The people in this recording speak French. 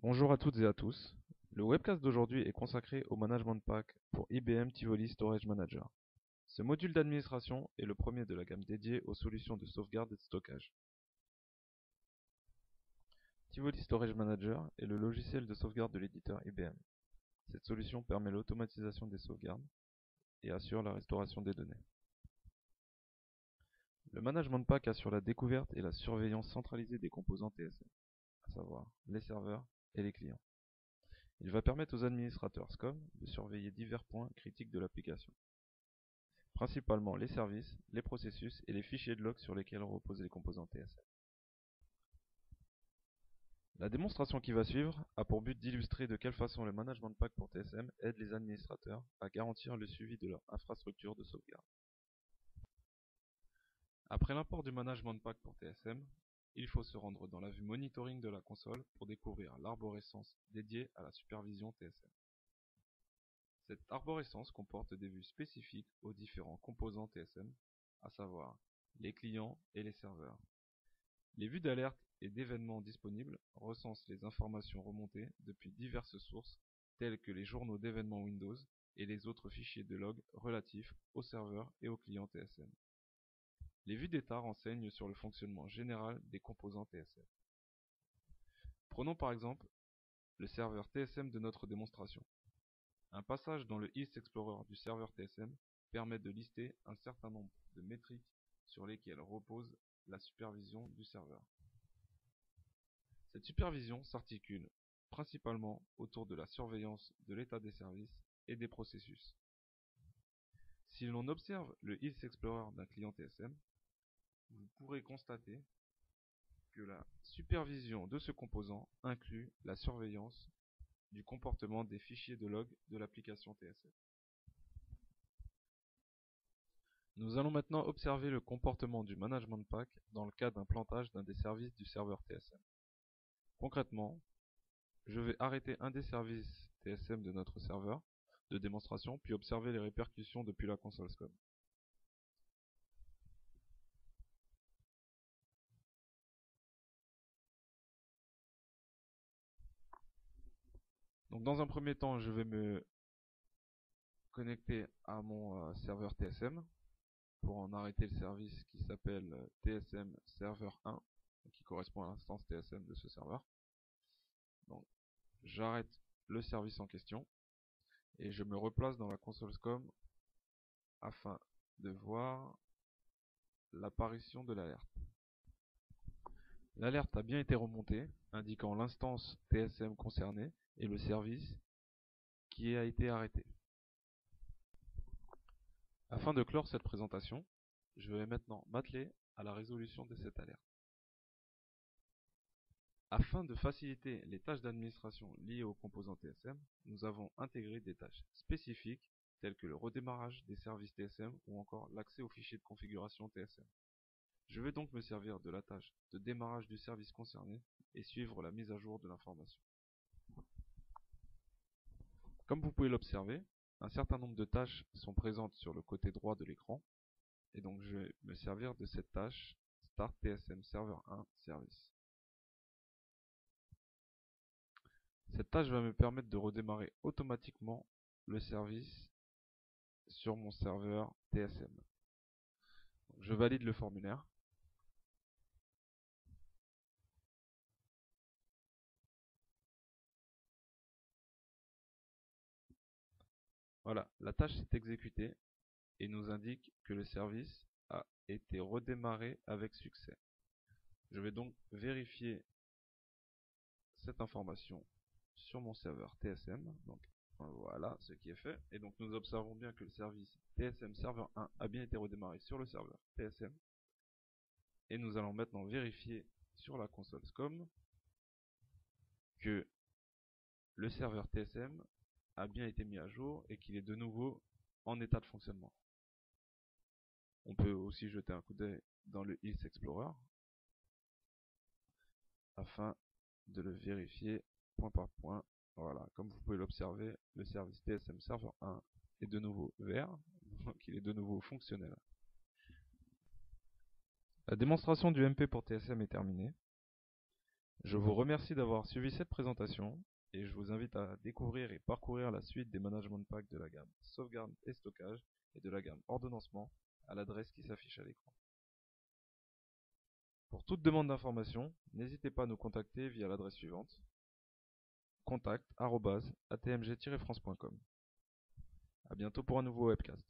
Bonjour à toutes et à tous. Le webcast d'aujourd'hui est consacré au Management Pack pour IBM Tivoli Storage Manager. Ce module d'administration est le premier de la gamme dédiée aux solutions de sauvegarde et de stockage. Tivoli Storage Manager est le logiciel de sauvegarde de l'éditeur IBM. Cette solution permet l'automatisation des sauvegardes et assure la restauration des données. Le Management Pack assure la découverte et la surveillance centralisée des composants TSM, à savoir les serveurs et les clients. Il va permettre aux administrateurs SCOM de surveiller divers points critiques de l'application, principalement les services, les processus et les fichiers de log sur lesquels reposent les composants TSM. La démonstration qui va suivre a pour but d'illustrer de quelle façon le Management Pack pour TSM aide les administrateurs à garantir le suivi de leur infrastructure de sauvegarde. Après l'import du Management Pack pour TSM, il faut se rendre dans la vue monitoring de la console pour découvrir l'arborescence dédiée à la supervision TSM. Cette arborescence comporte des vues spécifiques aux différents composants TSM, à savoir les clients et les serveurs. Les vues d'alerte et d'événements disponibles recensent les informations remontées depuis diverses sources telles que les journaux d'événements Windows et les autres fichiers de log relatifs aux serveurs et aux clients TSM. Les vues d'état renseignent sur le fonctionnement général des composants TSM. Prenons par exemple le serveur TSM de notre démonstration. Un passage dans le IS Explorer du serveur TSM permet de lister un certain nombre de métriques sur lesquelles repose la supervision du serveur. Cette supervision s'articule principalement autour de la surveillance de l'état des services et des processus. Si l'on observe le IS Explorer d'un client TSM, vous pourrez constater que la supervision de ce composant inclut la surveillance du comportement des fichiers de log de l'application TSM. Nous allons maintenant observer le comportement du Management Pack dans le cas d'un plantage d'un des services du serveur TSM. Concrètement, je vais arrêter un des services TSM de notre serveur de démonstration, puis observer les répercussions depuis la console SCOM. Donc dans un premier temps, je vais me connecter à mon serveur TSM pour en arrêter le service qui s'appelle TSM Server 1, qui correspond à l'instance TSM de ce serveur. Donc j'arrête le service en question et je me replace dans la console SCOM afin de voir l'apparition de l'alerte. L'alerte a bien été remontée, indiquant l'instance TSM concernée et le service qui a été arrêté. Afin de clore cette présentation, je vais maintenant m'atteler à la résolution de cette alerte. Afin de faciliter les tâches d'administration liées aux composants TSM, nous avons intégré des tâches spécifiques telles que le redémarrage des services TSM ou encore l'accès aux fichiers de configuration TSM. Je vais donc me servir de la tâche de démarrage du service concerné et suivre la mise à jour de l'information. Comme vous pouvez l'observer, un certain nombre de tâches sont présentes sur le côté droit de l'écran, et donc je vais me servir de cette tâche Start TSM Server 1 Service. Cette tâche va me permettre de redémarrer automatiquement le service sur mon serveur TSM. Donc, je valide le formulaire. Voilà, la tâche s'est exécutée et nous indique que le service a été redémarré avec succès. Je vais donc vérifier cette information sur mon serveur TSM. Donc voilà ce qui est fait. Et donc nous observons bien que le service TSM Server 1 a bien été redémarré sur le serveur TSM. Et nous allons maintenant vérifier sur la console SCOM que le serveur TSM a bien été mis à jour et qu'il est de nouveau en état de fonctionnement. On peut aussi jeter un coup d'œil dans le IS Explorer afin de le vérifier point par point. Voilà, comme vous pouvez l'observer, le service TSM Server 1 est de nouveau vert, donc il est de nouveau fonctionnel. La démonstration du MP pour TSM est terminée. Je vous remercie d'avoir suivi cette présentation et je vous invite à découvrir et parcourir la suite des management packs de la gamme sauvegarde et stockage et de la gamme ordonnancement à l'adresse qui s'affiche à l'écran. Pour toute demande d'information, n'hésitez pas à nous contacter via l'adresse suivante: contact@atmg-france.com. À bientôt pour un nouveau webcast.